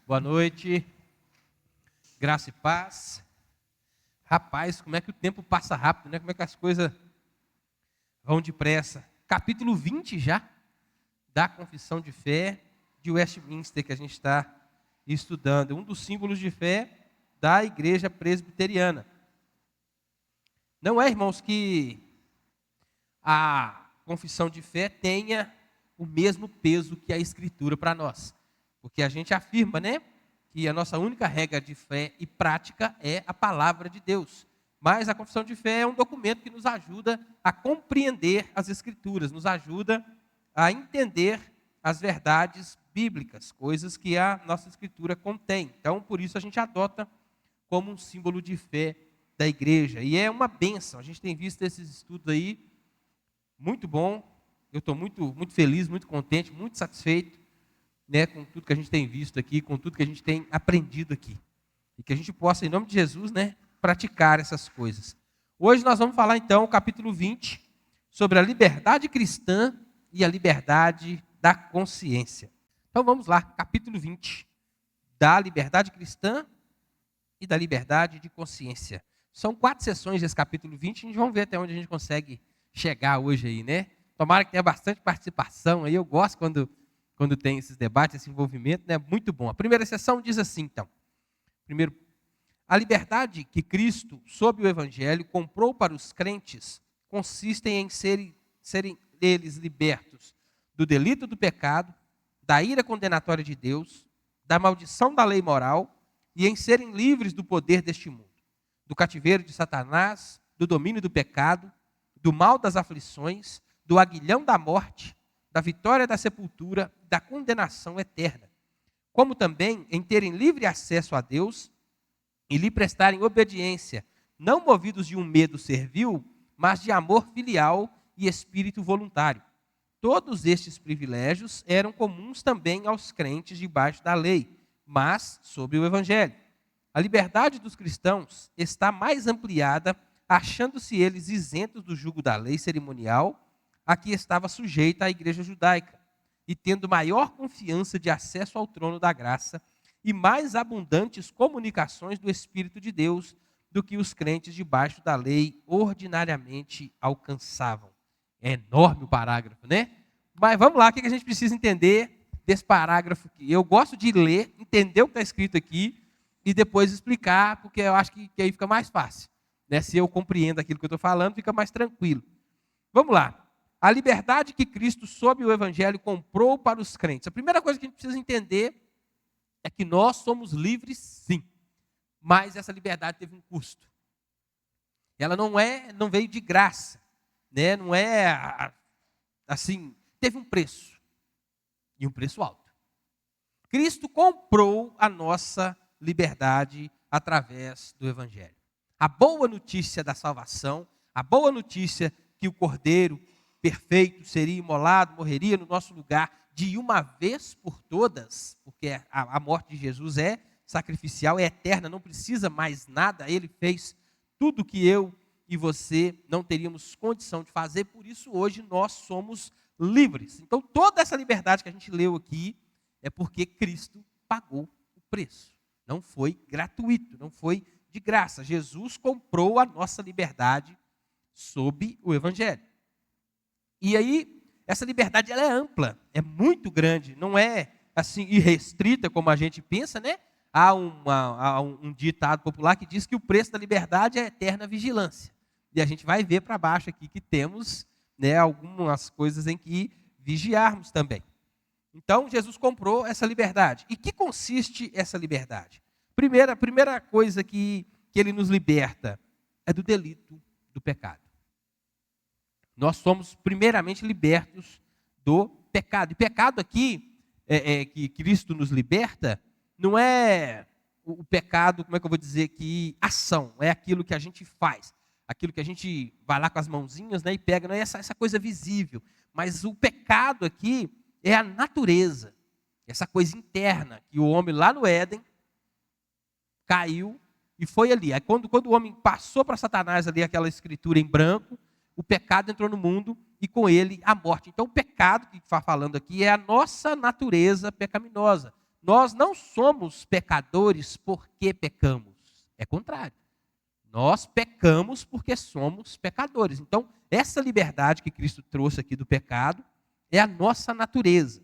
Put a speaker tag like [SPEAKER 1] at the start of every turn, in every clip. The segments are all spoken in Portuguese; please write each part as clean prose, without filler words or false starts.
[SPEAKER 1] Boa noite, graça e paz. Rapaz, como é que o tempo passa rápido, né? Como é que as coisas vão depressa. Capítulo 20 já, da Confissão de Fé de Westminster, que a gente está estudando. Um dos símbolos de fé da Igreja Presbiteriana. Não é, irmãos, que a Confissão de Fé tenha o mesmo peso que a Escritura para nós. Porque a gente afirma, né, que a nossa única regra de fé e prática é a palavra de Deus. Mas a confissão de fé é um documento que nos ajuda a compreender as Escrituras, nos ajuda a entender as verdades bíblicas, coisas que a nossa Escritura contém. Então, por isso a gente adota como um símbolo de fé da igreja. E é uma bênção. A gente tem visto esses estudos aí, muito bom. Eu estou muito feliz, muito contente, muito satisfeito, né, com tudo que a gente tem visto aqui, com tudo que a gente tem aprendido aqui. E que a gente possa, em nome de Jesus, né, praticar essas coisas. Hoje nós vamos falar, então, o capítulo 20, sobre a liberdade cristã e a liberdade da consciência. Então vamos lá, capítulo 20, da liberdade cristã e da liberdade de consciência. São 4 sessões desse capítulo 20, a gente vai ver até onde a gente consegue chegar hoje aí, né? Tomara que tenha bastante participação aí, eu gosto quando tem esses debates, esse envolvimento, né? Muito bom. A primeira sessão diz assim, então. Primeiro, a liberdade que Cristo, sob o Evangelho, comprou para os crentes, consiste em serem eles libertos do delito do pecado, da ira condenatória de Deus, da maldição da lei moral e em serem livres do poder deste mundo, do cativeiro de Satanás, do domínio do pecado, do mal das aflições, do aguilhão da morte, da vitória da sepultura, da condenação eterna, como também em terem livre acesso a Deus e lhe prestarem obediência, não movidos de um medo servil, mas de amor filial e espírito voluntário. Todos estes privilégios eram comuns também aos crentes debaixo da lei, mas sob o Evangelho. A liberdade dos cristãos está mais ampliada, achando-se eles isentos do jugo da lei cerimonial, a que estava sujeita a igreja judaica, e tendo maior confiança de acesso ao trono da graça e mais abundantes comunicações do Espírito de Deus do que os crentes debaixo da lei ordinariamente alcançavam. É enorme o parágrafo, né? Mas vamos lá, o que a gente precisa entender desse parágrafo aqui? Eu gosto de ler, entender o que está escrito aqui e depois explicar, porque eu acho que aí fica mais fácil, né? Se eu compreendo aquilo que eu estou falando, fica mais tranquilo. Vamos lá. A liberdade que Cristo, sob o Evangelho, comprou para os crentes. A primeira coisa que a gente precisa entender é que nós somos livres, sim. Mas essa liberdade teve um custo. Ela não veio de graça, né? Não é assim, teve um preço. E um preço alto. Cristo comprou a nossa liberdade através do Evangelho. A boa notícia da salvação, a boa notícia que o Cordeiro perfeito seria imolado, morreria no nosso lugar de uma vez por todas, porque a morte de Jesus é sacrificial, é eterna, não precisa mais nada, ele fez tudo que eu e você não teríamos condição de fazer, por isso hoje nós somos livres. Então toda essa liberdade que a gente leu aqui é porque Cristo pagou o preço. Não foi gratuito, não foi de graça. Jesus comprou a nossa liberdade sob o Evangelho. E aí, essa liberdade ela é ampla, é muito grande, não é assim irrestrita como a gente pensa, né? Há um ditado popular que diz que o preço da liberdade é a eterna vigilância. E a gente vai ver para baixo aqui que temos, né, algumas coisas em que vigiarmos também. Então, Jesus comprou essa liberdade. E que consiste essa liberdade? A primeira coisa que ele nos liberta é do delito do pecado. Nós somos primeiramente libertos do pecado. E pecado aqui, que Cristo nos liberta, não é o pecado, como é que eu vou dizer, que ação, é aquilo que a gente faz. Aquilo que a gente vai lá com as mãozinhas, né, e pega, não é essa coisa visível. Mas o pecado aqui é a natureza, essa coisa interna, que o homem lá no Éden caiu e foi ali. Aí quando o homem passou para Satanás ali aquela escritura em branco, o pecado entrou no mundo e com ele a morte. Então o pecado que está falando aqui é a nossa natureza pecaminosa. nós não somos pecadores porque pecamos. É contrário. Nós pecamos porque somos pecadores. Então, essa liberdade que Cristo trouxe aqui do pecado é a nossa natureza.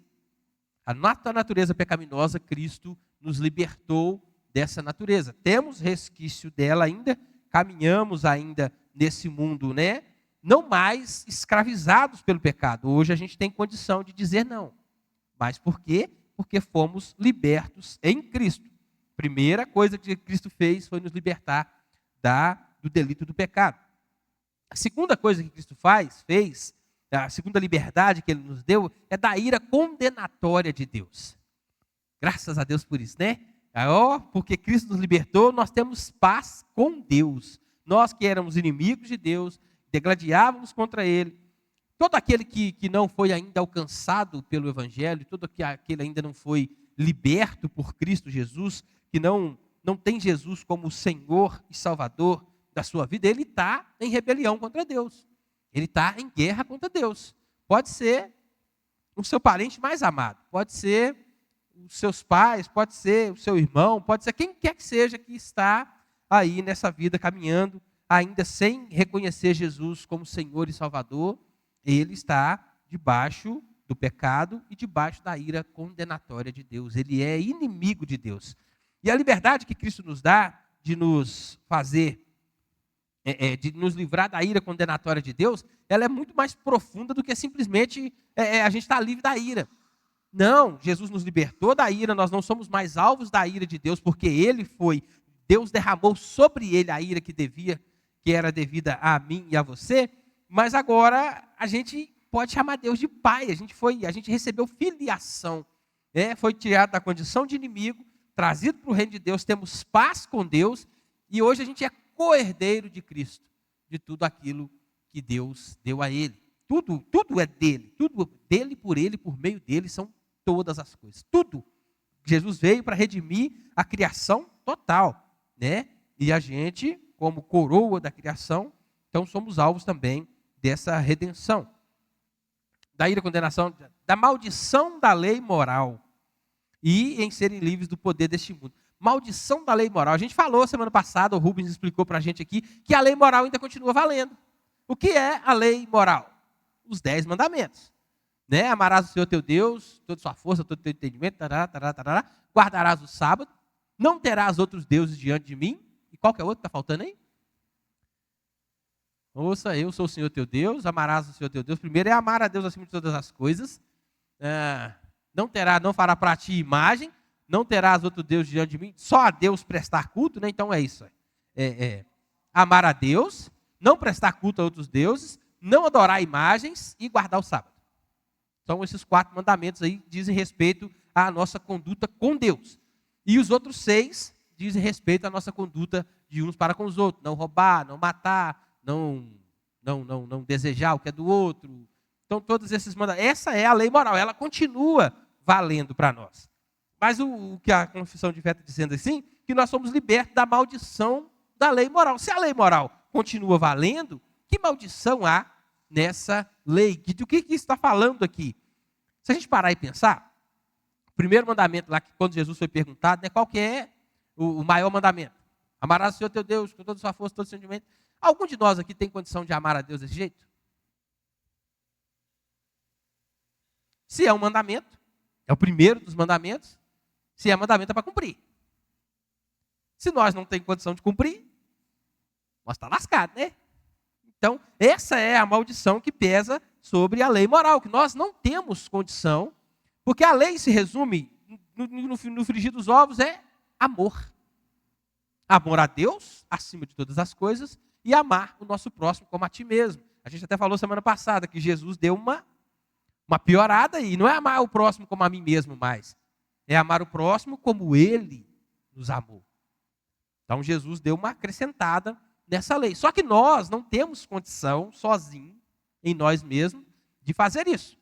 [SPEAKER 1] A nossa natureza pecaminosa, Cristo nos libertou dessa natureza. Temos resquício dela ainda, caminhamos ainda nesse mundo, né? Não mais escravizados pelo pecado. Hoje a gente tem condição de dizer não. Mas por quê? Porque fomos libertos em Cristo. Primeira coisa que Cristo fez foi nos libertar do delito do pecado. A segunda coisa que Cristo fez, a segunda liberdade que Ele nos deu, é da ira condenatória de Deus. Graças a Deus por isso, né? Porque Cristo nos libertou, nós temos paz com Deus. Nós que éramos inimigos de Deus, degladiávamos contra Ele. Todo aquele que não foi ainda alcançado pelo Evangelho, todo aquele ainda não foi liberto por Cristo Jesus, que não tem Jesus como Senhor e Salvador da sua vida, ele está em rebelião contra Deus. Ele está em guerra contra Deus. Pode ser o seu parente mais amado, pode ser os seus pais, pode ser o seu irmão, pode ser quem quer que seja que está aí nessa vida caminhando, ainda sem reconhecer Jesus como Senhor e Salvador. Ele está debaixo do pecado e debaixo da ira condenatória de Deus. Ele é inimigo de Deus. E a liberdade que Cristo nos dá de nos fazer, de nos livrar da ira condenatória de Deus, ela é muito mais profunda do que simplesmente a gente estar livre da ira. Não, Jesus nos libertou da ira, nós não somos mais alvos da ira de Deus, porque Deus derramou sobre ele a ira que era devida a mim e a você, mas agora a gente pode chamar Deus de Pai, a gente recebeu filiação, foi tirado da condição de inimigo, trazido para o reino de Deus, temos paz com Deus, e hoje a gente é co-herdeiro de Cristo, de tudo aquilo que Deus deu a Ele. Tudo é dele, tudo dele, por ele, por meio dele, são todas as coisas. Tudo. Jesus veio para redimir a criação total, né? E a gente, como coroa da criação, então somos alvos também dessa redenção. Da ira, condenação, da maldição da lei moral e em serem livres do poder deste mundo. Maldição da lei moral. A gente falou semana passada, o Rubens explicou para a gente aqui, que a lei moral ainda continua valendo. O que é a lei moral? Os 10 mandamentos. Né? Amarás o Senhor teu Deus, toda a sua força, todo o teu entendimento, guardarás o sábado, não terás outros deuses diante de mim. E qual que é o outro que está faltando aí? Ouça, eu sou o Senhor teu Deus, amarás o Senhor teu Deus. Primeiro é amar a Deus acima de todas as coisas. Não fará para ti imagem, não terás outro Deus diante de mim, só a Deus prestar culto, né? Então é isso. Amar a Deus, não prestar culto a outros deuses, não adorar imagens e guardar o sábado. Então esses 4 mandamentos aí dizem respeito à nossa conduta com Deus. E os outros 6 dizem respeito à nossa conduta de uns para com os outros. Não roubar, não matar, não desejar o que é do outro. Então todos esses mandamentos, essa é a lei moral, ela continua valendo para nós. Mas o que a confissão de fé está dizendo assim, que nós somos libertos da maldição da lei moral. Se a lei moral continua valendo, que maldição há nessa lei? Do que está falando aqui? Se a gente parar e pensar, o primeiro mandamento lá, que quando Jesus foi perguntado, né, qual que é o maior mandamento? Amarás o Senhor teu Deus com toda a sua força, todo o seu sentimento. Algum de nós aqui tem condição de amar a Deus desse jeito? Se é um mandamento, é o primeiro dos mandamentos, se é mandamento é para cumprir. Se nós não temos condição de cumprir, nós estamos lascados, né? Então, essa é a maldição que pesa sobre a lei moral, que nós não temos condição, porque a lei se resume, no frigir dos ovos, é amor. Amor a Deus, acima de todas as coisas, e amar o nosso próximo como a ti mesmo. A gente até falou semana passada que Jesus deu uma piorada aí, não é amar o próximo como a mim mesmo mais, é amar o próximo como ele nos amou. Então Jesus deu uma acrescentada nessa lei. Só que nós não temos condição, sozinho, em nós mesmos, de fazer isso.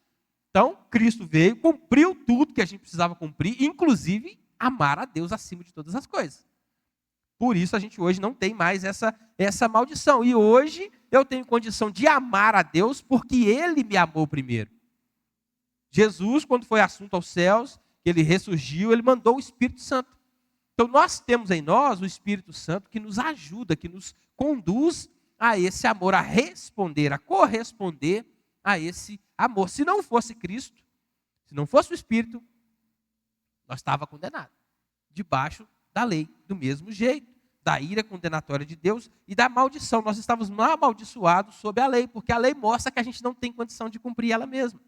[SPEAKER 1] Então, Cristo veio, cumpriu tudo que a gente precisava cumprir, inclusive amar a Deus acima de todas as coisas. Por isso a gente hoje não tem mais essa maldição. E hoje eu tenho condição de amar a Deus porque Ele me amou primeiro. Jesus, quando foi assunto aos céus, que ele ressurgiu, ele mandou o Espírito Santo. Então nós temos em nós o Espírito Santo que nos ajuda, que nos conduz a esse amor, a responder, a corresponder a esse amor. Se não fosse Cristo, se não fosse o Espírito, nós estávamos condenados, debaixo da lei, do mesmo jeito, da ira condenatória de Deus e da maldição. Nós estávamos amaldiçoados sob a lei, porque a lei mostra que a gente não tem condição de cumprir ela mesma.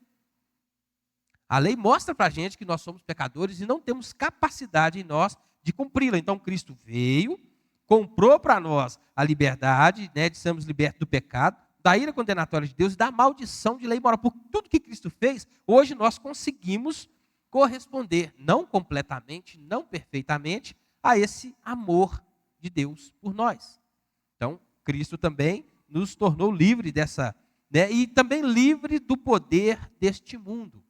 [SPEAKER 1] A lei mostra para a gente que nós somos pecadores e não temos capacidade em nós de cumpri-la. Então Cristo veio, comprou para nós a liberdade, de sermos libertos do pecado, da ira condenatória de Deus e da maldição de lei moral. Por tudo que Cristo fez, hoje nós conseguimos corresponder, não completamente, não perfeitamente, a esse amor de Deus por nós. Então, Cristo também nos tornou livre dessa, e também livre do poder deste mundo.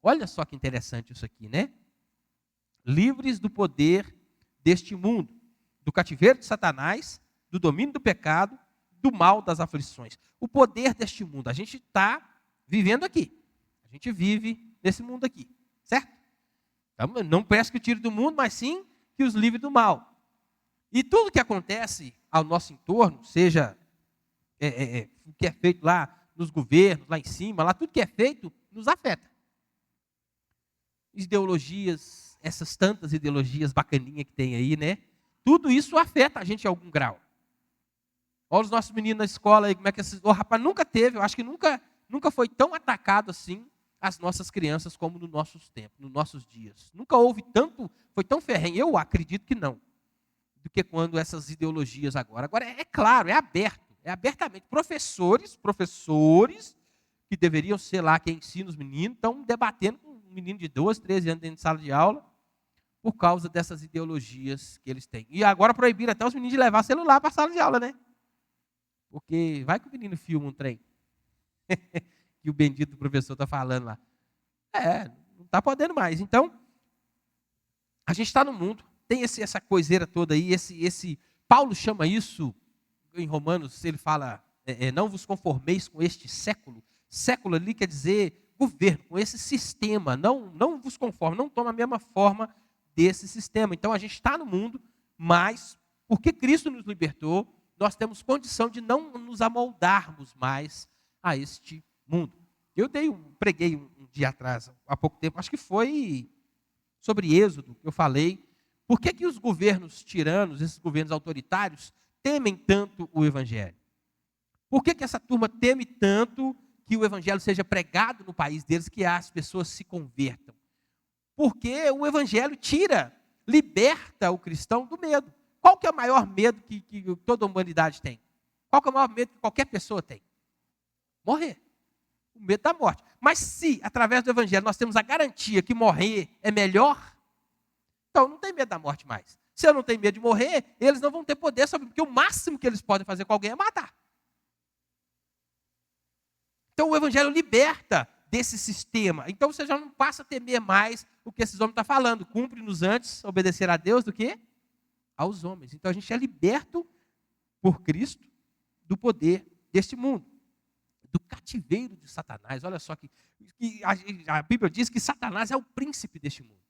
[SPEAKER 1] Olha só que interessante isso aqui, né? Livres do poder deste mundo, do cativeiro de Satanás, do domínio do pecado, do mal das aflições. O poder deste mundo, a gente está vivendo aqui. A gente vive nesse mundo aqui, certo? Então, não peço que o tire do mundo, mas sim que os livre do mal. E tudo que acontece ao nosso entorno, seja o que é feito lá nos governos, lá em cima, lá tudo que é feito, nos afeta. Ideologias, essas tantas ideologias bacaninhas que tem aí, né? Tudo isso afeta a gente em algum grau. Olha os nossos meninos na escola aí, como é que esses... O rapaz nunca teve, eu acho que nunca foi tão atacado assim as nossas crianças como nos nossos tempos, nos nossos dias. Nunca houve tanto, foi tão ferrenho, eu acredito que não, do que quando essas ideologias agora. Agora é claro, é aberto, é abertamente. Professores que deveriam ser lá quem ensina os meninos, estão debatendo com um menino de 12, 13 anos dentro de sala de aula, por causa dessas ideologias que eles têm. E agora proibiram até os meninos de levar celular para a sala de aula, né? Porque vai que o menino filma um trem. Que o bendito professor está falando lá. Não está podendo mais. Então, a gente está no mundo, tem essa coiseira toda aí, Paulo chama isso, em Romanos, ele fala, não vos conformeis com este século. Século ali quer dizer governo, com esse sistema. Não vos conforme, não toma a mesma forma desse sistema. Então, a gente está no mundo, mas, porque Cristo nos libertou, nós temos condição de não nos amoldarmos mais a este mundo. Eu preguei um dia atrás, há pouco tempo, acho que foi sobre Êxodo, que eu falei. Por que os governos tiranos, esses governos autoritários, temem tanto o Evangelho? Por que essa turma teme tanto que o Evangelho seja pregado no país deles, que as pessoas se convertam? Porque o Evangelho liberta o cristão do medo. Qual que é o maior medo que toda a humanidade tem? Qual que é o maior medo que qualquer pessoa tem? Morrer. O medo da morte. Mas se, através do Evangelho, nós temos a garantia que morrer é melhor, então não tem medo da morte mais. Se eu não tenho medo de morrer, eles não vão ter poder sobre mim, porque o máximo que eles podem fazer com alguém é matar. Então o Evangelho liberta desse sistema. Então você já não passa a temer mais o que esses homens estão falando. Cumpre-nos antes obedecer a Deus do que aos homens. Então a gente é liberto por Cristo do poder deste mundo, do cativeiro de Satanás. Olha só que a Bíblia diz que Satanás é o príncipe deste mundo.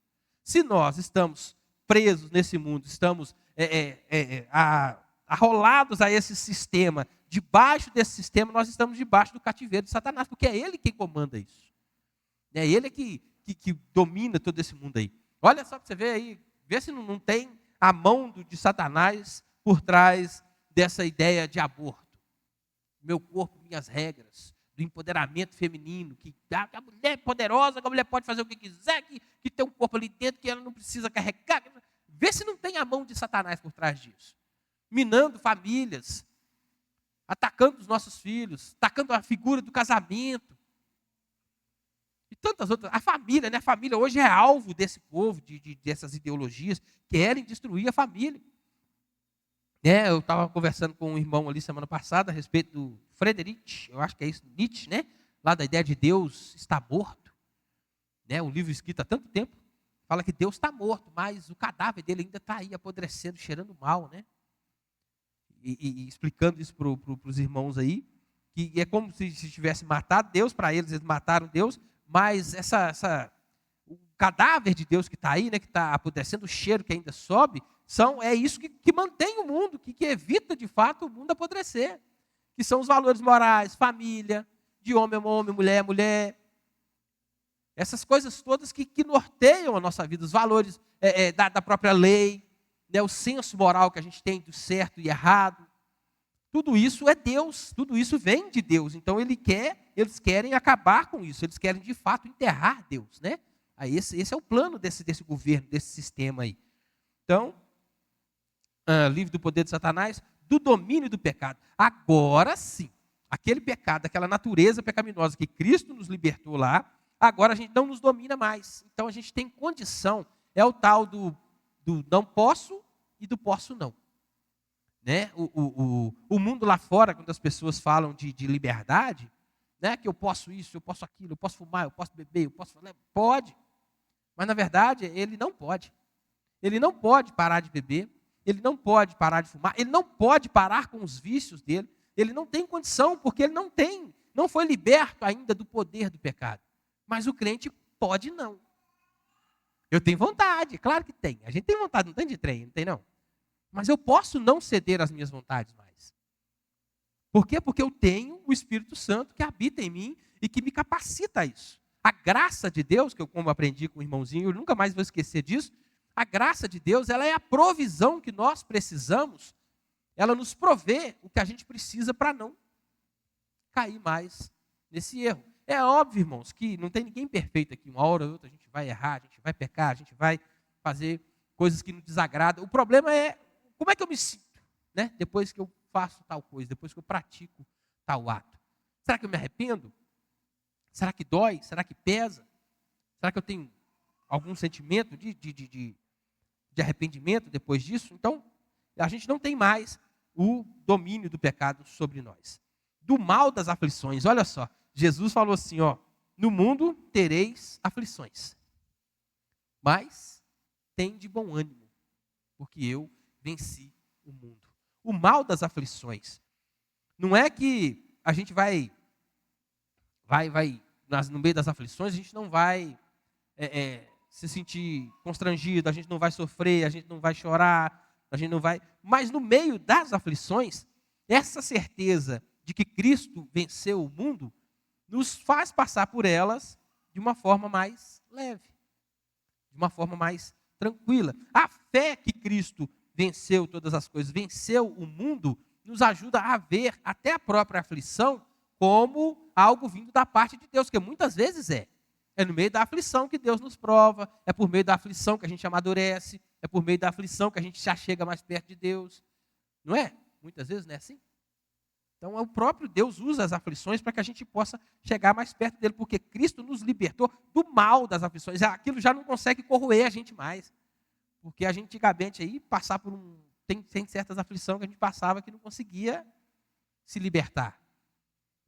[SPEAKER 1] Se nós estamos presos nesse mundo, estamos arrolados a esse sistema, debaixo desse sistema, nós estamos debaixo do cativeiro de Satanás, porque é ele quem comanda isso. É ele que domina todo esse mundo aí. Olha só para você ver aí, vê se não tem a mão de Satanás por trás dessa ideia de aborto. Meu corpo, minhas regras, do empoderamento feminino, que a mulher é poderosa, que a mulher pode fazer o que quiser, que tem um corpo ali dentro que ela não precisa carregar. Vê se não tem a mão de Satanás por trás disso. Minando famílias, atacando os nossos filhos, atacando a figura do casamento. E tantas outras. A família, né? A família hoje é alvo desse povo, dessas ideologias, querem destruir a família. Eu estava conversando com um irmão ali semana passada a respeito do Friedrich, eu acho que é isso, Nietzsche, né? Lá da ideia de Deus está morto. Um livro escrito há tanto tempo, fala que Deus está morto, mas o cadáver dele ainda está aí apodrecendo, cheirando mal, né? E explicando isso para os irmãos aí, que é como se tivesse matado Deus, para eles mataram Deus, mas cadáver de Deus que está aí, né, que está apodrecendo, o cheiro que ainda sobe, é isso que mantém o mundo, que evita de fato o mundo apodrecer. Que são os valores morais, família, de homem a homem, mulher a mulher. Essas coisas todas que norteiam a nossa vida, os valores da própria lei, né, o senso moral que a gente tem do certo e errado. Tudo isso é Deus, tudo isso vem de Deus. Então eles querem acabar com isso, eles querem de fato enterrar Deus, né? Aí esse é o plano desse governo, desse sistema aí. Então, livre do poder de Satanás, do domínio do pecado. Agora sim, aquele pecado, aquela natureza pecaminosa que Cristo nos libertou lá, agora a gente não nos domina mais. Então a gente tem condição, é o tal do não posso e do posso não. Né? O mundo lá fora, quando as pessoas falam de liberdade, né? Que eu posso isso, eu posso aquilo, eu posso fumar, eu posso beber, eu posso falar, pode. Mas na verdade ele não pode. Ele não pode parar de beber, ele não pode parar de fumar, ele não pode parar com os vícios dele, ele não tem condição, porque ele não foi liberto ainda do poder do pecado. Mas o crente pode não. Eu tenho vontade, claro que tem. A gente tem vontade, não tem de trem, não tem não. Mas eu posso não ceder às minhas vontades mais. Por quê? Porque eu tenho o Espírito Santo que habita em mim e que me capacita a isso. A graça de Deus, que eu como aprendi com o irmãozinho, eu nunca mais vou esquecer disso, a graça de Deus, ela é a provisão que nós precisamos, ela nos provê o que a gente precisa para não cair mais nesse erro. É óbvio, irmãos, que não tem ninguém perfeito aqui. Uma hora ou outra a gente vai errar, a gente vai pecar, a gente vai fazer coisas que nos desagradam. O problema é como é que eu me sinto, né? Depois que eu faço tal coisa, depois que eu pratico tal ato. Será que eu me arrependo? Será que dói? Será que pesa? Será que eu tenho algum sentimento de arrependimento depois disso? Então, a gente não tem mais o domínio do pecado sobre nós. Do mal das aflições, olha só. Jesus falou assim, no mundo tereis aflições, mas tem de bom ânimo, porque eu venci o mundo. O mal das aflições. Não é que a gente vai no meio das aflições, a gente não vai se sentir constrangido, a gente não vai sofrer, a gente não vai chorar, a gente não vai... Mas no meio das aflições, essa certeza de que Cristo venceu o mundo, nos faz passar por elas de uma forma mais leve, de uma forma mais tranquila. A fé que Cristo venceu todas as coisas, venceu o mundo, nos ajuda a ver até a própria aflição como algo vindo da parte de Deus, que muitas vezes é. É no meio da aflição que Deus nos prova, é por meio da aflição que a gente amadurece, é por meio da aflição que a gente já chega mais perto de Deus. Não é? Muitas vezes não é assim? Então, o próprio Deus usa as aflições para que a gente possa chegar mais perto dele, porque Cristo nos libertou do mal das aflições. Aquilo já não consegue corroer a gente mais. Porque a gente, antigamente, aí, passar por tem certas aflições que a gente passava que não conseguia se libertar,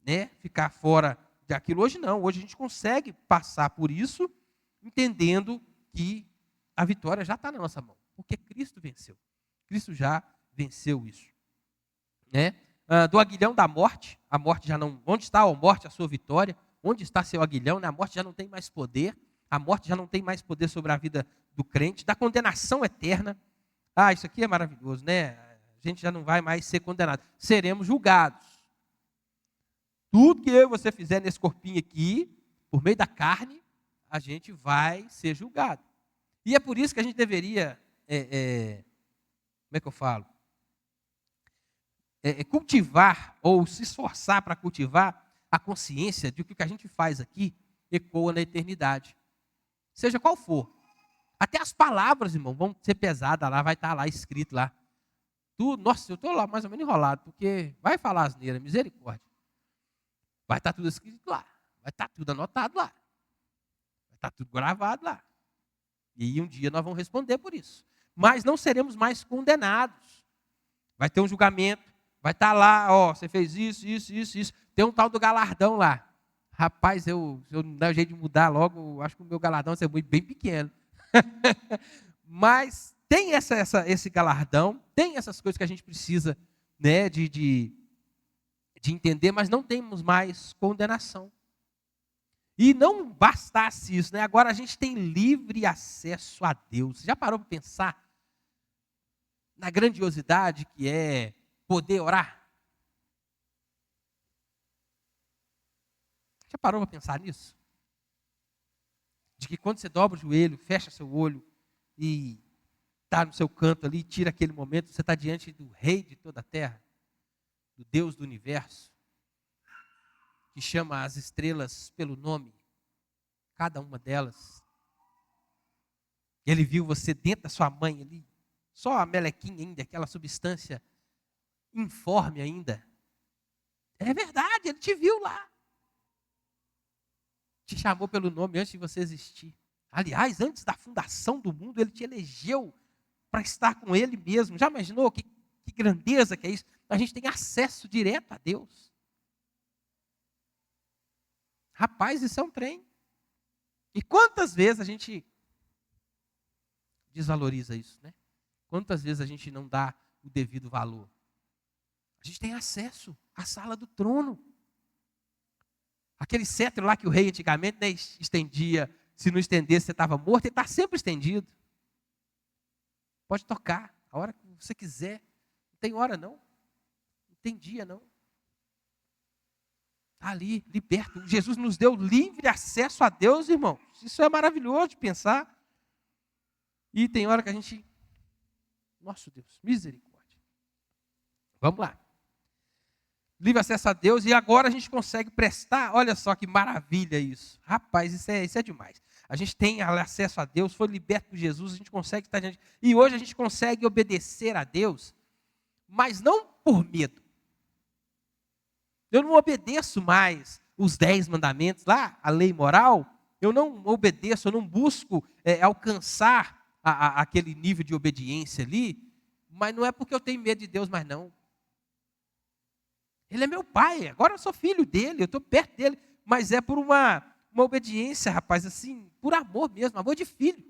[SPEAKER 1] né? Ficar fora daquilo. Hoje não, hoje a gente consegue passar por isso, entendendo que a vitória já está na nossa mão, porque Cristo venceu. Cristo já venceu isso, né? Do aguilhão da morte, a morte já não... Onde está a morte, a sua vitória? Onde está seu aguilhão? Né? A morte já não tem mais poder, a morte já não tem mais poder sobre a vida do crente, da condenação eterna. Isso aqui é maravilhoso, né? A gente já não vai mais ser condenado. Seremos julgados. Tudo que eu e você fizer nesse corpinho aqui, por meio da carne, a gente vai ser julgado. E é por isso que a gente deveria, como é que eu falo? Cultivar ou se esforçar para cultivar a consciência de que o que a gente faz aqui ecoa na eternidade. Seja qual for. Até as palavras, irmão, vão ser pesadas lá, vai estar lá escrito lá. Nossa, eu estou lá mais ou menos enrolado, porque vai falar asneira, misericórdia. Vai estar tudo escrito lá, vai estar tudo anotado lá, vai estar tudo gravado lá. E um dia nós vamos responder por isso. Mas não seremos mais condenados. Vai ter um julgamento. Vai estar lá, você fez isso. Tem um tal do galardão lá. Rapaz, eu não der o jeito de mudar logo, eu acho que o meu galardão vai ser bem pequeno. Mas tem esse galardão, tem essas coisas que a gente precisa, né, de entender, mas não temos mais condenação. E não bastasse isso, né? Agora a gente tem livre acesso a Deus. Você já parou para pensar na grandiosidade que é poder orar? Já parou para pensar nisso? De que quando você dobra o joelho, fecha seu olho e está no seu canto ali, tira aquele momento, você está diante do Rei de toda a terra, do Deus do universo, que chama as estrelas pelo nome, cada uma delas. Ele viu você dentro da sua mãe ali, só a melequinha ainda, aquela substância informe ainda. É verdade, ele te viu lá. Te chamou pelo nome antes de você existir. Aliás, antes da fundação do mundo, ele te elegeu para estar com ele mesmo. Já imaginou que grandeza que é isso? A gente tem acesso direto a Deus. Rapaz, isso é um trem. E quantas vezes a gente desvaloriza isso, né? Quantas vezes a gente não dá o devido valor? A gente tem acesso à sala do trono. Aquele cetro lá que o rei antigamente, né, estendia, se não estendesse você estava morto, ele está sempre estendido. Pode tocar a hora que você quiser. Não tem hora não. Não tem dia não. Está ali, liberto. Jesus nos deu livre acesso a Deus, irmão. Isso é maravilhoso de pensar. E tem hora que a gente... Nosso Deus, misericórdia. Vamos lá. Livre acesso a Deus, e agora a gente consegue prestar, olha só que maravilha isso. Rapaz, isso é demais. A gente tem acesso a Deus, foi liberto por Jesus, a gente consegue estar diante. E hoje a gente consegue obedecer a Deus, mas não por medo. Eu não obedeço mais os 10 mandamentos lá, a lei moral. Eu não obedeço, eu não busco alcançar aquele nível de obediência ali, mas não é porque eu tenho medo de Deus, mas não. Ele é meu pai, agora eu sou filho dele, eu estou perto dele, mas é por uma obediência, rapaz, assim, por amor mesmo, amor de filho.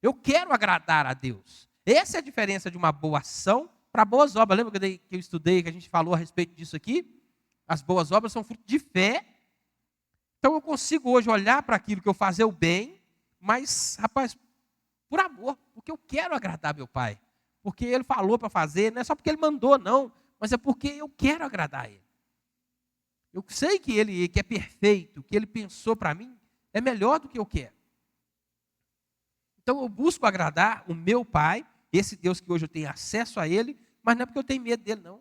[SPEAKER 1] Eu quero agradar a Deus. Essa é a diferença de uma boa ação para boas obras. Lembra que eu estudei, que a gente falou a respeito disso aqui? As boas obras são fruto de fé. Então eu consigo hoje olhar para aquilo que eu fazer o bem, mas, rapaz, por amor, porque eu quero agradar meu pai. Porque ele falou para fazer, não é só porque ele mandou, não. Mas é porque eu quero agradar ele. Eu sei que ele que é perfeito, o que ele pensou para mim é melhor do que eu quero. Então eu busco agradar o meu pai, esse Deus que hoje eu tenho acesso a ele, mas não é porque eu tenho medo dele, não.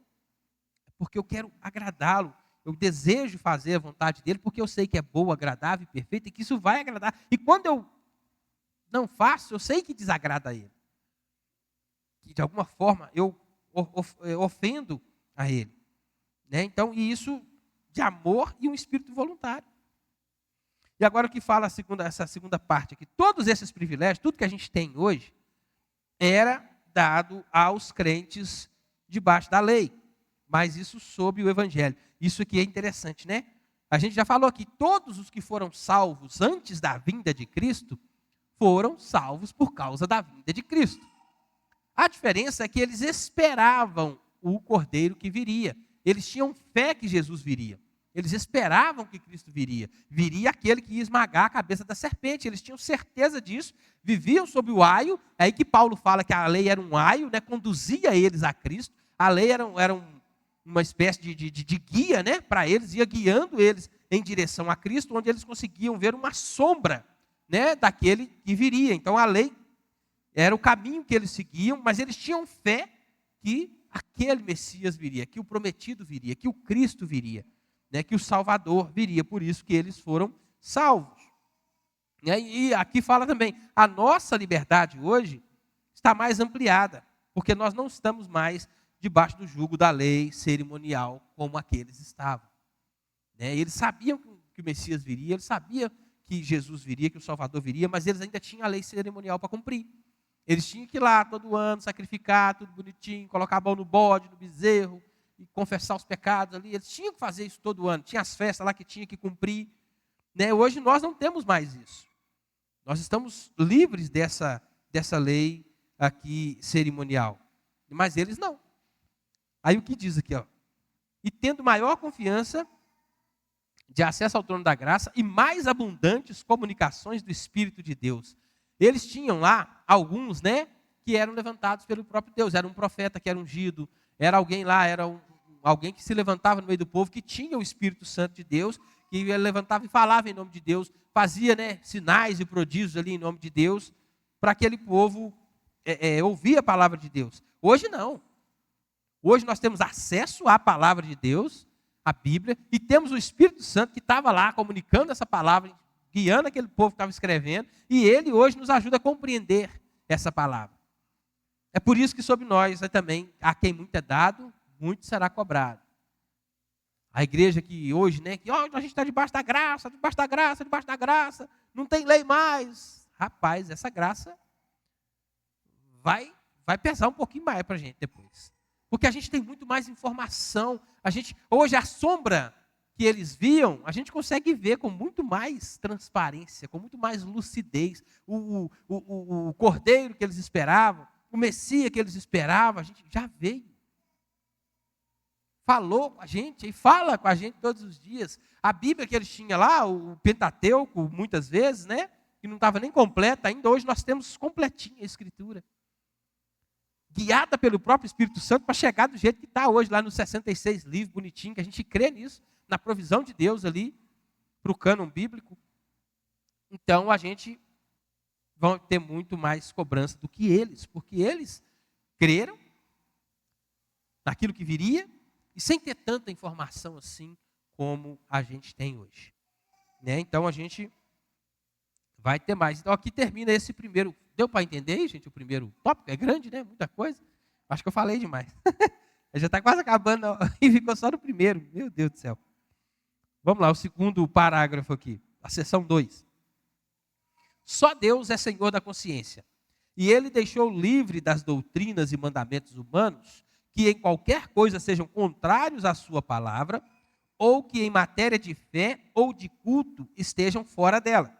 [SPEAKER 1] É porque eu quero agradá-lo. Eu desejo fazer a vontade dele, porque eu sei que é boa, agradável e perfeita, e que isso vai agradar. E quando eu não faço, eu sei que desagrada a ele. Que de alguma forma eu ofendo a ele, né? Então, e isso de amor e um espírito voluntário. E agora o que fala essa segunda parte aqui, todos esses privilégios, tudo que a gente tem hoje, era dado aos crentes debaixo da lei, mas isso sob o evangelho. Isso aqui é interessante, né? A gente já falou aqui, todos os que foram salvos antes da vinda de Cristo, foram salvos por causa da vinda de Cristo. A diferença é que eles esperavam o Cordeiro que viria. Eles tinham fé que Jesus viria. Eles esperavam que Cristo viria. Viria aquele que ia esmagar a cabeça da serpente. Eles tinham certeza disso. Viviam sob o aio. É aí que Paulo fala que a lei era um aio, né? Conduzia eles a Cristo. A lei era uma espécie de guia, né? Para eles. Ia guiando eles em direção a Cristo, onde eles conseguiam ver uma sombra, né? Daquele que viria. Então a lei era o caminho que eles seguiam, mas eles tinham fé que aquele Messias viria, que o prometido viria, que o Cristo viria, né, que o Salvador viria, por isso que eles foram salvos. E aqui fala também, a nossa liberdade hoje está mais ampliada, porque nós não estamos mais debaixo do jugo da lei cerimonial como aqueles estavam. Eles sabiam que o Messias viria, eles sabiam que Jesus viria, que o Salvador viria, mas eles ainda tinham a lei cerimonial para cumprir. Eles tinham que ir lá todo ano, sacrificar, tudo bonitinho, colocar a mão no bode, no bezerro, e confessar os pecados ali. Eles tinham que fazer isso todo ano. Tinha as festas lá que tinha que cumprir. Hoje nós não temos mais isso. Nós estamos livres dessa lei aqui cerimonial. Mas eles não. Aí o que diz aqui? Ó? E tendo maior confiança de acesso ao trono da graça e mais abundantes comunicações do Espírito de Deus. Eles tinham lá alguns, né, que eram levantados pelo próprio Deus. Era um profeta que era ungido, era alguém lá, alguém que se levantava no meio do povo, que tinha o Espírito Santo de Deus, que levantava e falava em nome de Deus, fazia, né, sinais e prodígios ali em nome de Deus, para aquele povo ouvir a palavra de Deus. Hoje não. Hoje nós temos acesso à palavra de Deus, a Bíblia, e temos o Espírito Santo que estava lá comunicando essa palavra, guiando aquele povo que estava escrevendo, e ele hoje nos ajuda a compreender essa palavra. É por isso que sobre nós também, a quem muito é dado, muito será cobrado. A igreja que hoje, né, que a gente está debaixo da graça, debaixo da graça, debaixo da graça, não tem lei mais. Rapaz, essa graça vai pesar um pouquinho mais para a gente depois. Porque a gente tem muito mais informação. Hoje a sombra que eles viam, a gente consegue ver com muito mais transparência, com muito mais lucidez. O cordeiro que eles esperavam, o Messias que eles esperavam, a gente já veio. Falou com a gente e fala com a gente todos os dias. A Bíblia que eles tinham lá, o Pentateuco, muitas vezes, né, que não estava nem completa ainda, hoje nós temos completinha a Escritura. Guiada pelo próprio Espírito Santo para chegar do jeito que está hoje, lá nos 66 livros, bonitinho, que a gente crê nisso, na provisão de Deus ali, para o cânon bíblico. Então a gente vai ter muito mais cobrança do que eles, porque eles creram naquilo que viria, e sem ter tanta informação assim como a gente tem hoje. Né? Então a gente vai ter mais. Então aqui termina esse primeiro. Deu para entender aí, gente, o primeiro tópico? É grande, né? Muita coisa. Acho que eu falei demais. Já está quase acabando e ficou só no primeiro. Meu Deus do céu. Vamos lá, o segundo parágrafo aqui. A seção 2. Só Deus é Senhor da consciência. E Ele deixou livre das doutrinas e mandamentos humanos que em qualquer coisa sejam contrários à sua palavra, ou que em matéria de fé ou de culto estejam fora dela.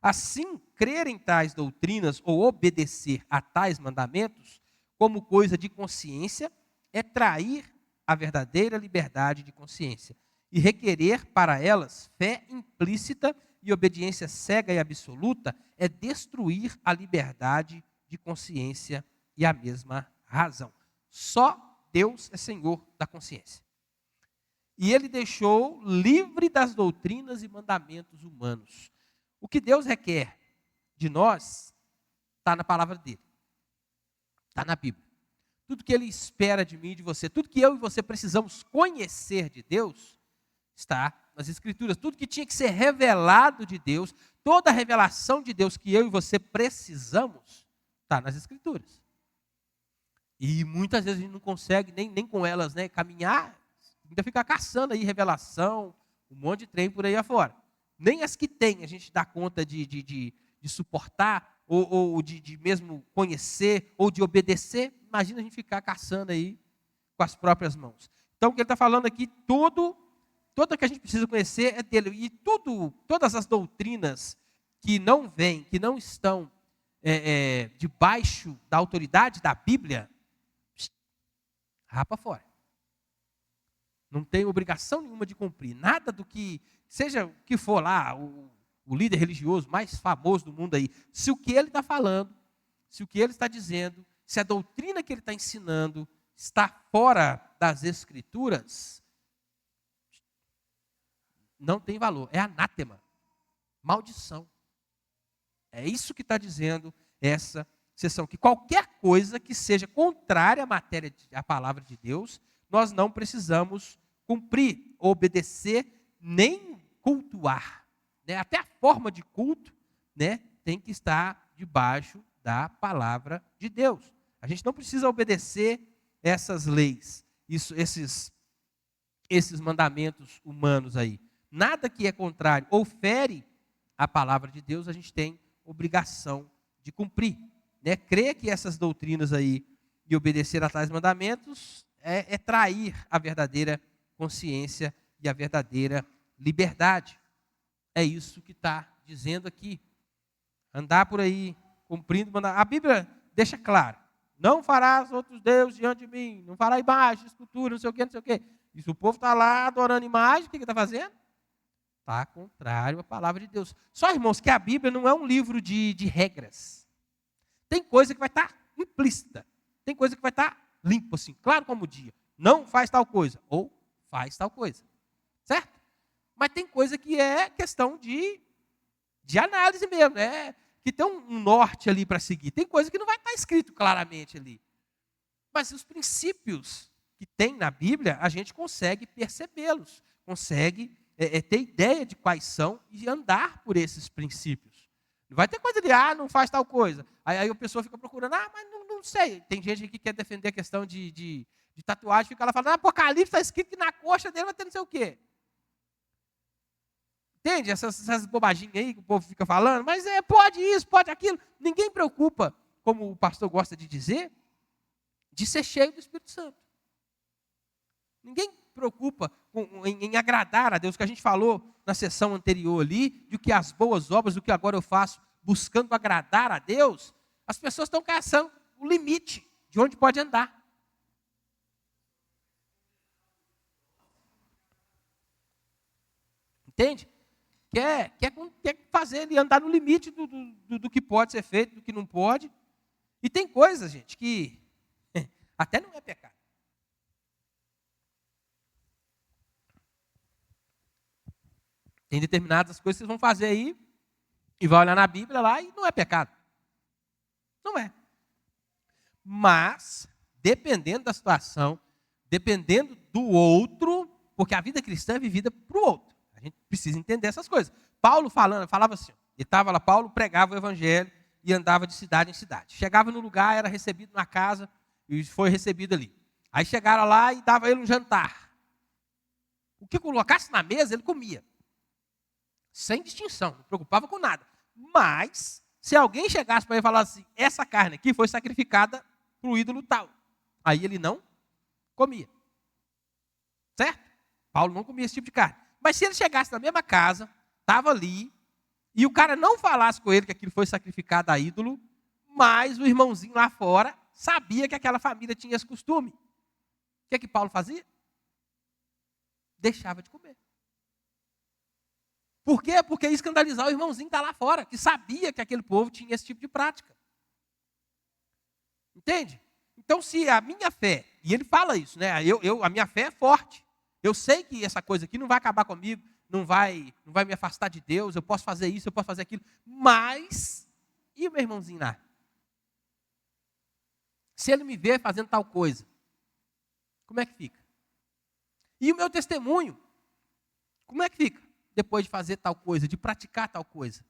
[SPEAKER 1] Assim, crer em tais doutrinas ou obedecer a tais mandamentos, como coisa de consciência, é trair a verdadeira liberdade de consciência e requerer para elas fé implícita e obediência cega e absoluta é destruir a liberdade de consciência e a mesma razão. Só Deus é Senhor da consciência. E Ele deixou livre das doutrinas e mandamentos humanos. O que Deus requer de nós está na palavra dele. Está na Bíblia. Tudo que Ele espera de mim e de você, tudo que eu e você precisamos conhecer de Deus, está nas Escrituras. Tudo que tinha que ser revelado de Deus, toda a revelação de Deus que eu e você precisamos, está nas Escrituras. E muitas vezes a gente não consegue nem com elas, né, caminhar, ainda fica caçando aí revelação, um monte de trem por aí afora. Nem as que tem a gente dá conta de suportar, ou de mesmo conhecer, ou de obedecer. Imagina a gente ficar caçando aí com as próprias mãos. Então o que ele está falando aqui, tudo que a gente precisa conhecer é dele. E todas as doutrinas que não vêm, que não estão debaixo da autoridade da Bíblia, rapa fora. Não tem obrigação nenhuma de cumprir. Nada do que, seja o que for lá, o líder religioso mais famoso do mundo aí, se o que ele está falando, se o que ele está dizendo, se a doutrina que ele está ensinando está fora das Escrituras, não tem valor. É anátema. Maldição. É isso que está dizendo essa seção. Que qualquer coisa que seja contrária à matéria, à palavra de Deus, nós não precisamos cumprir, obedecer, nem cultuar. Né? Até a forma de culto, né, tem que estar debaixo da palavra de Deus. A gente não precisa obedecer essas leis, esses mandamentos humanos aí. Nada que é contrário ou fere a palavra de Deus, a gente tem obrigação de cumprir. Né? Crer que essas doutrinas aí e obedecer a tais mandamentos é trair a verdadeira consciência e a verdadeira liberdade. É isso que está dizendo aqui. Andar por aí, cumprindo mandamentos. A Bíblia deixa claro. Não farás outros deuses diante de mim. Não fará imagem, escultura, não sei o quê, não sei o quê. E se o povo está lá adorando imagem, o que está fazendo? Está contrário à palavra de Deus. Só, irmãos, que a Bíblia não é um livro de regras. Tem coisa que vai estar implícita. Tem coisa que vai estar limpo, assim, claro como o dia. Não faz tal coisa, ou faz tal coisa. Certo? Mas tem coisa que é questão de análise mesmo, né? Que tem um norte ali para seguir. Tem coisa que não vai estar escrito claramente ali. Mas os princípios que tem na Bíblia, a gente consegue percebê-los, consegue ter ideia de quais são e andar por esses princípios. Não vai ter coisa de, não faz tal coisa. Aí a pessoa fica procurando, mas não sei. Tem gente que quer defender a questão de tatuagem, fica lá falando, no Apocalipse está escrito que na coxa dele vai ter não sei o quê. Entende? Essas bobaginhas aí que o povo fica falando, mas pode isso, pode aquilo. Ninguém preocupa, como o pastor gosta de dizer, de ser cheio do Espírito Santo. Ninguém preocupa em agradar a Deus, que a gente falou na sessão anterior ali, de que as boas obras, o que agora eu faço, buscando agradar a Deus, as pessoas estão caçando o limite de onde pode andar. Entende? Quer fazer ele andar no limite do que pode ser feito, do que não pode. E tem coisas, gente, que até não é pecado. Tem determinadas coisas que vocês vão fazer aí, e vai olhar na Bíblia lá, e não é pecado. Não é. Mas, dependendo da situação, dependendo do outro, porque a vida cristã é vivida para o outro. A gente precisa entender essas coisas. Paulo falava assim, ele estava lá, Paulo pregava o evangelho e andava de cidade em cidade. Chegava no lugar, era recebido na casa e foi recebido ali. Aí chegaram lá e dava ele um jantar. O que colocasse na mesa, ele comia. Sem distinção, não preocupava com nada. Mas, se alguém chegasse para ele e falasse assim, essa carne aqui foi sacrificada para o ídolo tal. Aí ele não comia. Certo? Paulo não comia esse tipo de carne. Mas se ele chegasse na mesma casa, estava ali, e o cara não falasse com ele que aquilo foi sacrificado a ídolo, mas o irmãozinho lá fora sabia que aquela família tinha esse costume. O que Paulo fazia? Deixava de comer. Por quê? Porque ia escandalizar o irmãozinho que está lá fora, que sabia que aquele povo tinha esse tipo de prática. Entende? Então, se a minha fé, e ele fala isso, né? A minha fé é forte. Eu sei que essa coisa aqui não vai acabar comigo, não vai me afastar de Deus, eu posso fazer isso, eu posso fazer aquilo. Mas, e o meu irmãozinho lá? Se ele me ver fazendo tal coisa, como é que fica? E o meu testemunho, como é que fica? Depois de fazer tal coisa, de praticar tal coisa.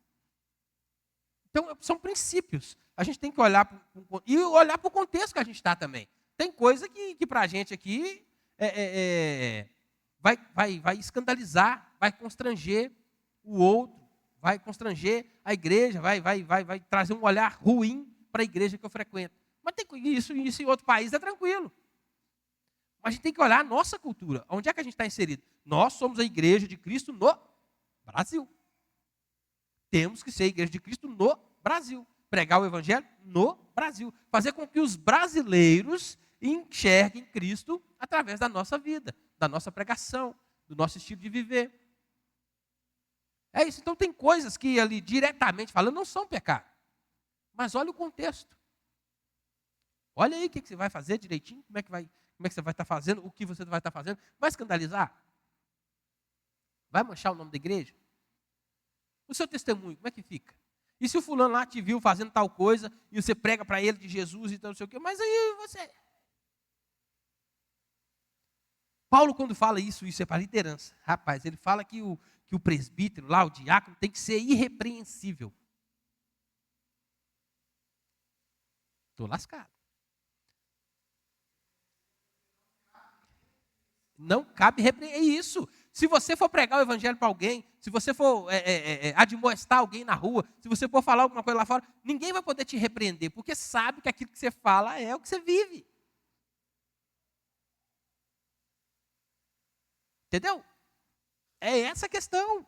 [SPEAKER 1] Então, são princípios. A gente tem que olhar para o contexto que a gente está também. Tem coisa que para a gente aqui vai escandalizar, vai constranger o outro, vai constranger a igreja, vai trazer um olhar ruim para a igreja que eu frequento. Mas tem isso em outro país é tranquilo. Mas a gente tem que olhar a nossa cultura. Onde é que a gente está inserido? Nós somos a igreja de Cristo no Brasil. Temos que ser a igreja de Cristo no Brasil. Pregar o evangelho no Brasil. Fazer com que os brasileiros enxerguem Cristo através da nossa vida, da nossa pregação, do nosso estilo de viver. É isso. Então tem coisas que ali, diretamente falando, não são pecado. Mas olha o contexto. Olha aí o que você vai fazer direitinho, como é que você vai estar fazendo, o que você vai estar fazendo. Vai escandalizar? Vai manchar o nome da igreja? O seu testemunho, como é que fica? E se o fulano lá te viu fazendo tal coisa, e você prega para ele de Jesus e tal, não sei o quê, mas aí você... Paulo, quando fala isso é para liderança. Rapaz, ele fala que o presbítero lá, o diácono, tem que ser irrepreensível. Estou lascado. Não cabe repreender. É isso. Se você for pregar o evangelho para alguém, se você for admoestar alguém na rua, se você for falar alguma coisa lá fora, ninguém vai poder te repreender, porque sabe que aquilo que você fala é o que você vive. Entendeu? É essa a questão.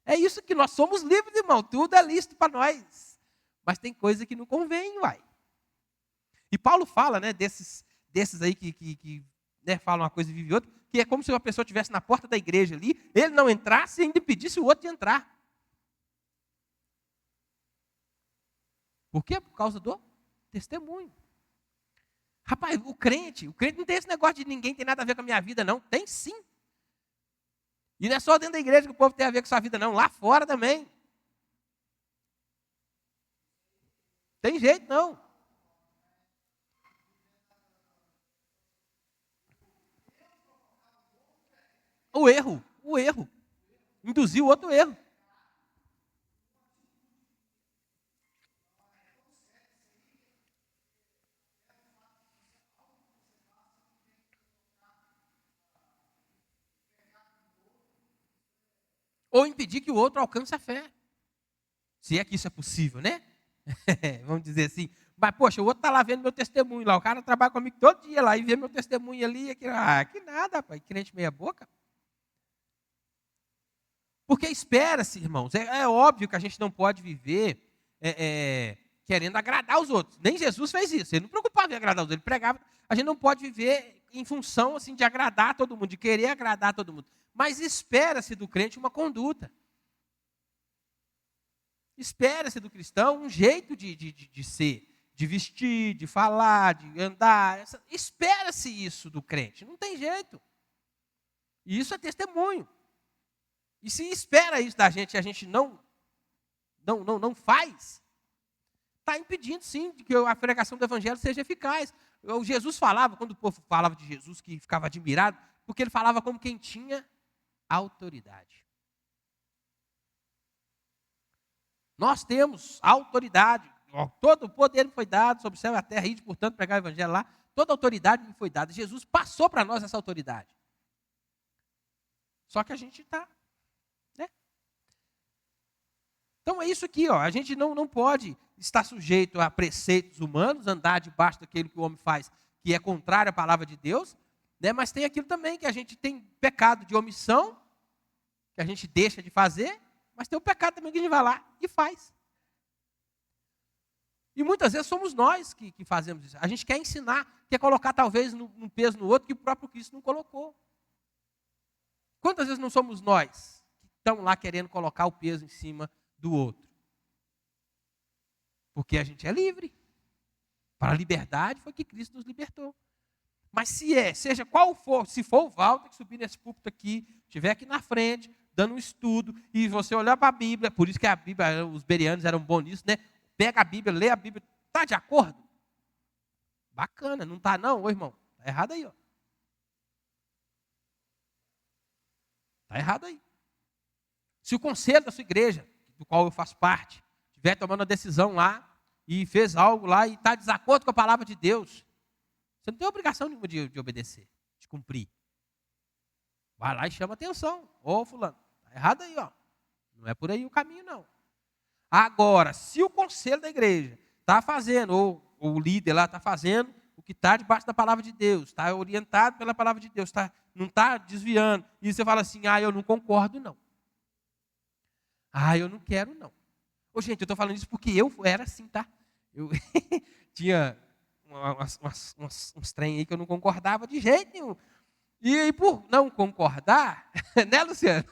[SPEAKER 1] É isso que nós somos livres, irmão. Tudo é lícito para nós. Mas tem coisa que não convém, uai. E Paulo fala, né, desses aí que né, fala uma coisa e vive outra, que é como se uma pessoa estivesse na porta da igreja ali, ele não entrasse e ainda impedisse o outro de entrar. Por quê? Por causa do testemunho. Rapaz, o crente não tem esse negócio de ninguém tem nada a ver com a minha vida, não. Tem sim. E não é só dentro da igreja que o povo tem a ver com a sua vida, não. Lá fora também. Tem jeito, não. O erro. Induziu outro erro. Ou impedir que o outro alcance a fé. Se é que isso é possível, né? Vamos dizer assim. Mas, poxa, o outro está lá vendo meu testemunho lá. O cara trabalha comigo todo dia lá e vê meu testemunho ali. Aqui, que nada, rapaz. Crente meia boca. Porque espera-se, irmãos. É óbvio que a gente não pode viver querendo agradar os outros. Nem Jesus fez isso. Ele não preocupava em agradar os outros. Ele pregava. A gente não pode viver em função assim, de agradar todo mundo, de querer agradar todo mundo. Mas espera-se do crente uma conduta. Espera-se do cristão um jeito de ser, de vestir, de falar, de andar. Espera-se isso do crente. Não tem jeito. E isso é testemunho. E se espera isso da gente e a gente não faz, está impedindo sim de que a pregação do evangelho seja eficaz. Jesus falava, quando o povo falava de Jesus, que ficava admirado, porque ele falava como quem tinha autoridade. Nós temos autoridade. Todo o poder me foi dado sobre o céu e a terra, e portanto pregar o evangelho lá. Toda autoridade me foi dada. Jesus passou para nós essa autoridade. Só que a gente está, né? Então é isso aqui, ó. A gente não pode estar sujeito a preceitos humanos, andar debaixo daquilo que o homem faz, que é contrário à palavra de Deus, né? Mas tem aquilo também que a gente tem pecado de omissão, que a gente deixa de fazer, mas tem o pecado também que a gente vai lá e faz. E muitas vezes somos nós que fazemos isso. A gente quer ensinar, quer colocar talvez um peso no outro que o próprio Cristo não colocou. Quantas vezes não somos nós que estamos lá querendo colocar o peso em cima do outro? Porque a gente é livre. Para a liberdade foi que Cristo nos libertou. Mas seja qual for, se for o Walter que subir nesse púlpito aqui, estiver aqui na frente, dando um estudo, e você olhar para a Bíblia, por isso que a Bíblia, os bereanos eram bons nisso, né? Pega a Bíblia, lê a Bíblia, está de acordo? Bacana, não está não, ô irmão? Está errado aí, ó. Está errado aí. Se o conselho da sua igreja, do qual eu faço parte, estiver tomando uma decisão lá, e fez algo lá, e está de desacordo com a palavra de Deus, você não tem obrigação nenhuma de obedecer, de cumprir. Vai lá e chama atenção. Ô fulano, está errado aí, ó. Não é por aí o caminho, não. Agora, se o conselho da igreja está fazendo, ou o líder lá está fazendo o que está debaixo da palavra de Deus, está orientado pela palavra de Deus, não está desviando, e você fala assim, eu não concordo, não. Eu não quero, não. Ô, gente, eu estou falando isso porque eu era assim, tá? Eu tinha uns trem aí que eu não concordava de jeito nenhum. E aí, por não concordar, né, Luciano?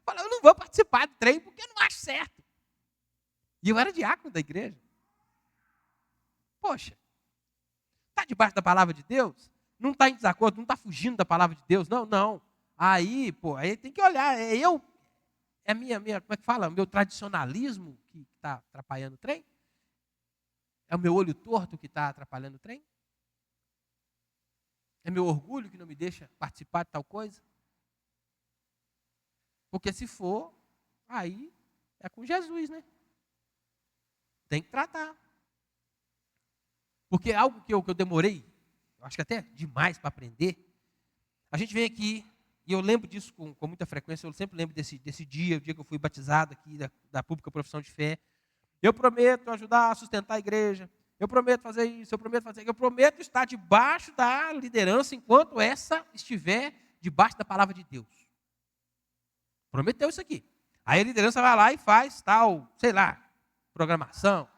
[SPEAKER 1] Eu não vou participar do trem porque eu não acho certo. E eu era diácono da igreja. Poxa, está debaixo da palavra de Deus? Não está em desacordo, não está fugindo da palavra de Deus? Não. Aí tem que olhar. É minha, como é que fala? Meu tradicionalismo que está atrapalhando o trem? É o meu olho torto que está atrapalhando o trem? É meu orgulho que não me deixa participar de tal coisa? Porque se for, aí é com Jesus, né? Tem que tratar. Porque é algo que eu demorei, eu acho que até demais para aprender. A gente vem aqui, e eu lembro disso com muita frequência, eu sempre lembro desse dia, o dia que eu fui batizado aqui da Pública Profissão de Fé. Eu prometo ajudar a sustentar a igreja. Eu prometo fazer isso, eu prometo fazer aquilo. Eu prometo estar debaixo da liderança enquanto essa estiver debaixo da palavra de Deus. Prometeu isso aqui. Aí a liderança vai lá e faz tal, sei lá, programação.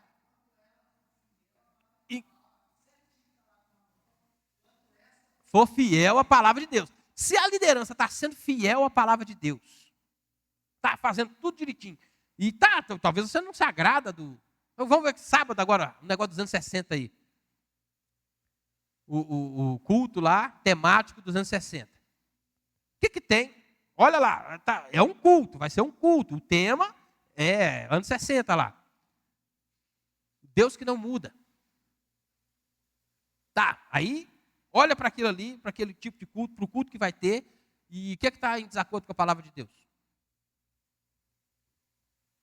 [SPEAKER 1] for fiel à palavra de Deus. Se a liderança está sendo fiel à palavra de Deus, está fazendo tudo direitinho, e talvez você não se agrada do... Então, vamos ver sábado agora, o negócio dos anos 60 aí. O culto lá, temático dos anos 60. O que tem? Olha lá, é um culto, vai ser um culto. O tema é anos 60 lá. Deus que não muda. Tá, aí olha para aquilo ali, para aquele tipo de culto, para o culto que vai ter, e o que está em desacordo com a palavra de Deus?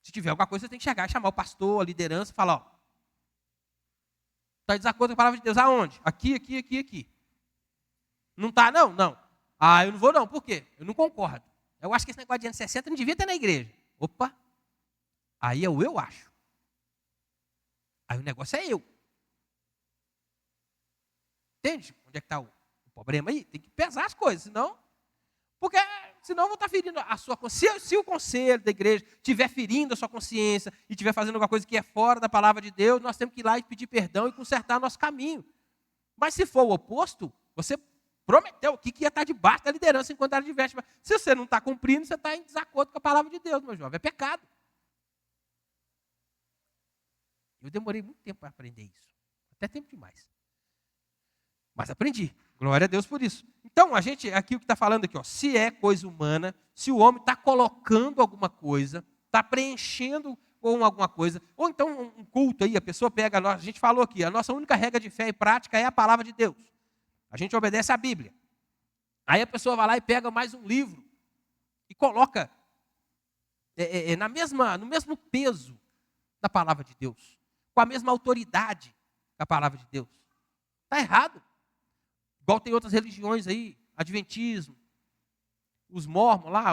[SPEAKER 1] Se tiver alguma coisa, você tem que chegar e chamar o pastor, a liderança, e falar, ó, está em desacordo com a palavra de Deus, aonde? Aqui, aqui, aqui, aqui. Não está, não? Não. Ah, eu não vou não, por quê? Eu não concordo. Eu acho que esse negócio de anos 60 não devia ter na igreja. Opa, aí é o eu acho. Aí o negócio é eu. Entende? Onde é que está o problema aí? Tem que pesar as coisas, senão... Porque senão eu vou estar ferindo a sua consciência. Se o conselho da igreja estiver ferindo a sua consciência e estiver fazendo alguma coisa que é fora da palavra de Deus, nós temos que ir lá e pedir perdão e consertar nosso caminho. Mas se for o oposto, você prometeu que ia estar debaixo da liderança enquanto ela diverte. Se você não está cumprindo, você está em desacordo com a palavra de Deus, meu jovem. É pecado. Eu demorei muito tempo para aprender isso. Até tempo demais. Mas aprendi. Glória a Deus por isso. Então, a gente, aqui o que está falando aqui, ó, se é coisa humana, se o homem está colocando alguma coisa, está preenchendo com alguma coisa, ou então um culto aí, a pessoa pega, a gente falou aqui, a nossa única regra de fé e prática é a palavra de Deus. A gente obedece à Bíblia. Aí a pessoa vai lá e pega mais um livro e coloca no mesmo peso da palavra de Deus, com a mesma autoridade da palavra de Deus. Está errado. Igual tem outras religiões aí, adventismo, os mormons lá,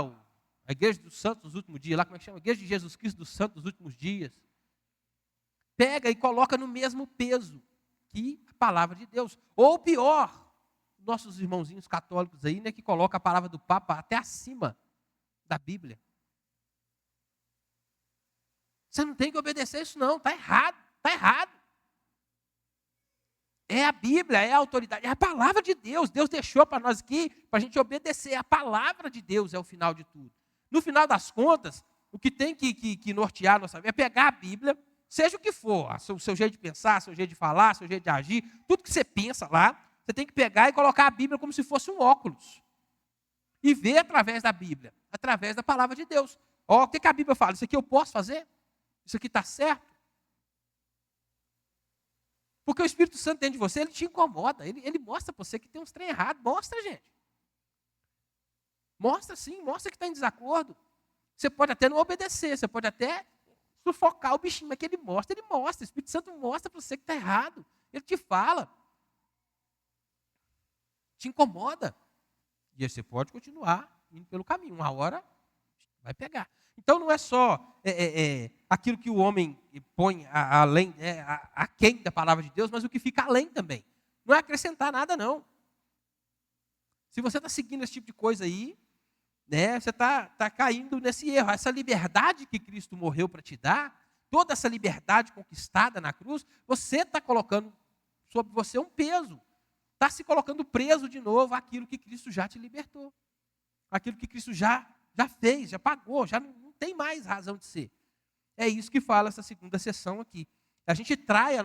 [SPEAKER 1] a igreja dos santos dos últimos dias, lá como é que chama? A igreja de Jesus Cristo dos santos dos últimos dias. Pega e coloca no mesmo peso que a palavra de Deus. Ou pior, nossos irmãozinhos católicos aí, né, que colocam a palavra do Papa até acima da Bíblia. Você não tem que obedecer isso não, está errado, está errado. É a Bíblia, é a autoridade, é a palavra de Deus. Deus deixou para nós aqui, para a gente obedecer. A palavra de Deus é o final de tudo. No final das contas, o que tem que nortear a nossa vida é pegar a Bíblia, seja o que for, o seu jeito de pensar, seu jeito de falar, seu jeito de agir, tudo que você pensa lá, você tem que pegar e colocar a Bíblia como se fosse um óculos. E ver através da Bíblia, através da palavra de Deus. Ó, o que a Bíblia fala? Isso aqui eu posso fazer? Isso aqui está certo? Porque o Espírito Santo dentro de você, ele te incomoda. Ele mostra para você que tem uns trem errados. Mostra, gente. Mostra sim, mostra que está em desacordo. Você pode até não obedecer, você pode até sufocar o bichinho, mas que ele mostra. O Espírito Santo mostra para você que está errado. Ele te fala. Te incomoda. E aí você pode continuar indo pelo caminho. Uma hora vai pegar. Então não é só aquilo que o homem põe além, aquém da palavra de Deus, mas o que fica além também. Não é acrescentar nada, não. Se você está seguindo esse tipo de coisa aí, né, você está caindo nesse erro. Essa liberdade que Cristo morreu para te dar, toda essa liberdade conquistada na cruz, você está colocando sobre você um peso. Está se colocando preso de novo àquilo que Cristo já te libertou. Aquilo que Cristo já fez, já pagou, já não tem mais razão de ser. É isso que fala essa segunda sessão aqui. A gente trai...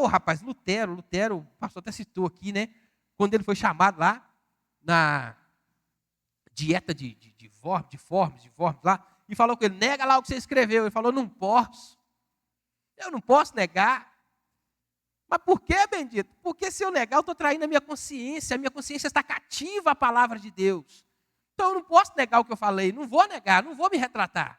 [SPEAKER 1] rapaz, Lutero, o pastor até citou aqui, né? Quando ele foi chamado lá na dieta de Worms lá, e falou com ele, nega lá o que você escreveu. Ele falou, não posso. Eu não posso negar. Mas por que, bendito? Porque se eu negar, eu estou traindo a minha consciência está cativa à palavra de Deus. Então eu não posso negar o que eu falei, não vou negar, não vou me retratar.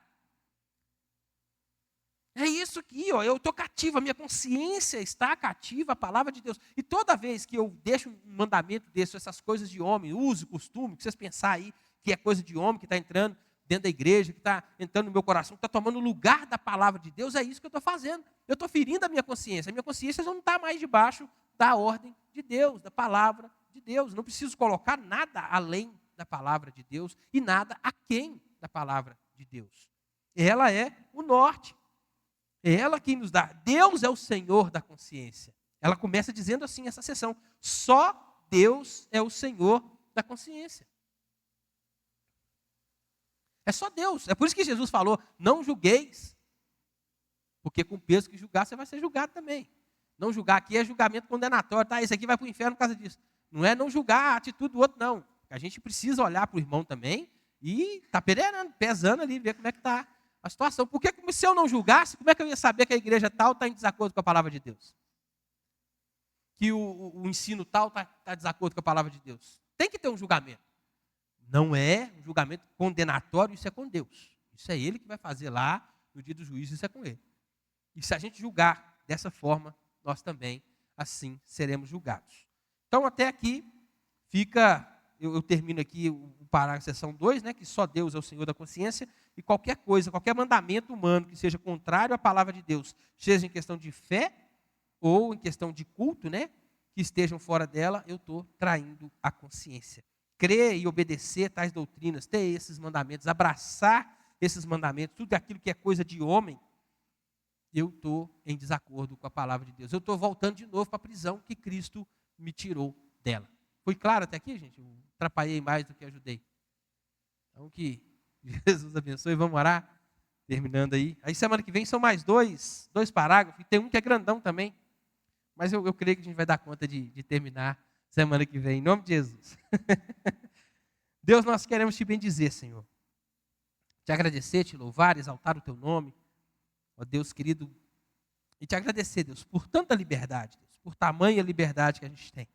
[SPEAKER 1] É isso aqui, ó, eu estou cativo, a minha consciência está cativa à palavra de Deus. E toda vez que eu deixo um mandamento desse, essas coisas de homem, uso, costume, que vocês pensarem aí que é coisa de homem, que está entrando dentro da igreja, que está entrando no meu coração, que está tomando o lugar da palavra de Deus, é isso que eu estou fazendo. Eu estou ferindo a minha consciência já não está mais debaixo da ordem de Deus, da palavra de Deus. Não preciso colocar nada além da palavra de Deus e nada aquém da palavra de Deus. Ela é o norte. É ela quem nos dá. Deus é o Senhor da consciência. Ela começa dizendo assim essa sessão. Só Deus é o Senhor da consciência. É só Deus. É por isso que Jesus falou, não julgueis. Porque com o peso que julgar, você vai ser julgado também. Não julgar aqui é julgamento condenatório. Tá, esse aqui vai para o inferno por causa disso. Não é não julgar a atitude do outro, não. A gente precisa olhar para o irmão também e está pesando ali, ver como é que está a situação. Porque se eu não julgasse, como é que eu ia saber que a igreja tal está em desacordo com a palavra de Deus? Que o ensino tal está em desacordo com a palavra de Deus? Tem que ter um julgamento. Não é um julgamento condenatório, isso é com Deus. Isso é Ele que vai fazer lá no dia do juízo, isso é com Ele. E se a gente julgar dessa forma, nós também assim seremos julgados. Então até aqui fica, eu termino aqui o parágrafo, seção 2, né, que só Deus é o Senhor da consciência, e qualquer coisa, qualquer mandamento humano que seja contrário à palavra de Deus, seja em questão de fé ou em questão de culto, né, que estejam fora dela, eu estou traindo a consciência. Crer e obedecer tais doutrinas, ter esses mandamentos, abraçar esses mandamentos, tudo aquilo que é coisa de homem, eu estou em desacordo com a palavra de Deus. Eu estou voltando de novo para a prisão que Cristo me tirou dela. Foi claro até aqui, gente? Eu atrapalhei mais do que ajudei. Então que Jesus abençoe. Vamos orar? Terminando aí. Aí semana que vem são mais dois parágrafos. E tem um que é grandão também. Mas eu creio que a gente vai dar conta de terminar semana que vem. Em nome de Jesus. Deus, nós queremos te bendizer, Senhor. Te agradecer, te louvar, exaltar o teu nome. Ó Deus querido, e te agradecer, Deus, por tanta liberdade, Deus, por tamanha liberdade que a gente tem.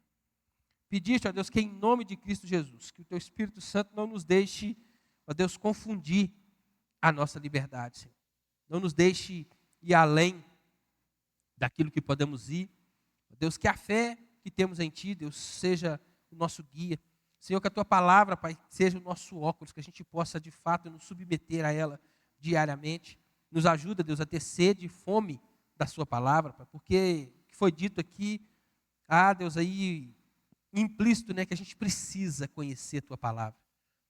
[SPEAKER 1] Pedir-te, ó Deus, que em nome de Cristo Jesus, que o teu Espírito Santo não nos deixe, ó Deus, confundir a nossa liberdade, Senhor. Não nos deixe ir além daquilo que podemos ir. Ó Deus, que a fé que temos em Ti, Deus, seja o nosso guia. Senhor, que a Tua palavra, Pai, seja o nosso óculos, que a gente possa, de fato, nos submeter a ela diariamente. Nos ajuda, Deus, a ter sede e fome da sua palavra, Pai, porque foi dito aqui, Deus, aí implícito, né, que a gente precisa conhecer a tua palavra.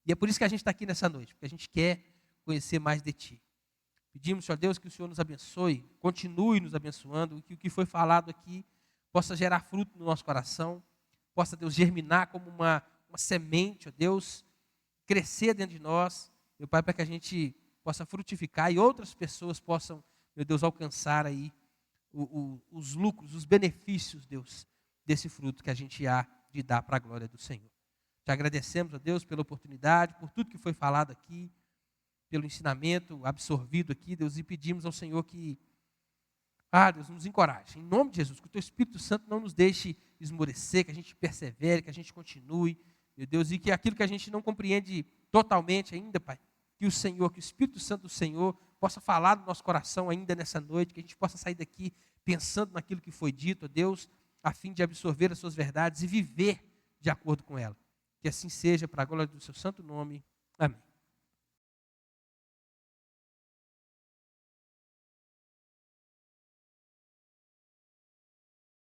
[SPEAKER 1] E é por isso que a gente está aqui nessa noite, porque a gente quer conhecer mais de ti. Pedimos, Senhor Deus, que o Senhor nos abençoe, continue nos abençoando, que o que foi falado aqui possa gerar fruto no nosso coração, possa, Deus, germinar como uma semente, ó Deus, crescer dentro de nós, meu Pai, para que a gente possa frutificar e outras pessoas possam, meu Deus, alcançar aí os lucros, os benefícios, Deus, desse fruto que a gente há de dar para a glória do Senhor. Te agradecemos, ó Deus, pela oportunidade, por tudo que foi falado aqui, pelo ensinamento absorvido aqui, Deus, e pedimos ao Senhor que, Deus, nos encoraje. Em nome de Jesus, que o Teu Espírito Santo não nos deixe esmorecer, que a gente persevere, que a gente continue, meu Deus, e que aquilo que a gente não compreende totalmente ainda, Pai, que o Senhor, que o Espírito Santo do Senhor possa falar no nosso coração ainda nessa noite, que a gente possa sair daqui pensando naquilo que foi dito, ó Deus, a fim de absorver as suas verdades e viver de acordo com ela. Que assim seja, para a glória do seu santo nome. Amém.